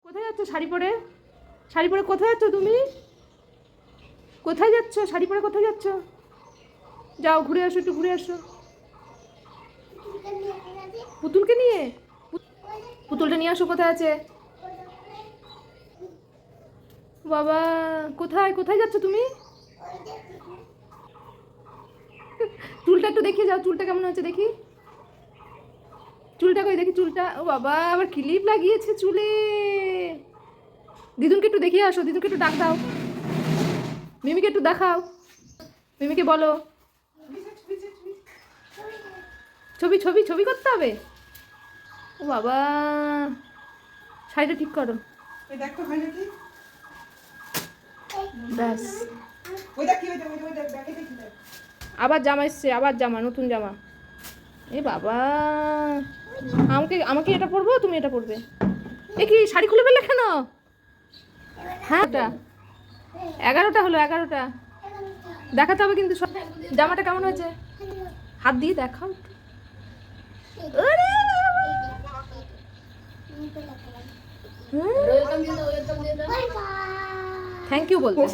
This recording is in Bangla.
কোথায় যাচ্ছ শাড়ি পরে? শাড়ি পরে কোথায় যাচ্ছ তুমি? কোথায় যাচ্ছ শাড়ি পরে? কোথায় যাচ্ছ? যাও ঘুরে আসো, একটু ঘুরে আসো। পুতুলকে নিয়ে? পুতুলটা নিয়ে আসো। কোথায় আছে বাবা? কোথায় কোথায় যাচ্ছ তুমি? চুলটা একটু দেখিয়ে যাও, চুলটা কেমন হচ্ছে দেখি। চুলটা কই দেখি, চুলটা। ও বাবা, আবার ক্লিপ লাগিয়েছে চুলে। দিদুনকে একটু দেখিয়ে আসো, দিদুনকে একটু ডাক দাও। মিমিকে একটু দেখাও, মিমিকে বলো। ছবি ছবি ছবি করতে হবে। ও বাবা, শাড়িটা ঠিক করো। ব্যাস, আবার জামা এসছে, আবার জামা, নতুন জামা। এ বাবা, আমাকে আমাকে এটা পরবো, তুমি এটা পরবে। এ কি শাড়ি খুলে ফেললে কেন? হ্যাঁ, ওটা 11টা হলো, 11টা। দেখাতে হবে কিন্তু সব। জামাটা কেমন হয়েছে? হাত দিয়ে দেখাও। থ্যাংক ইউ বলতে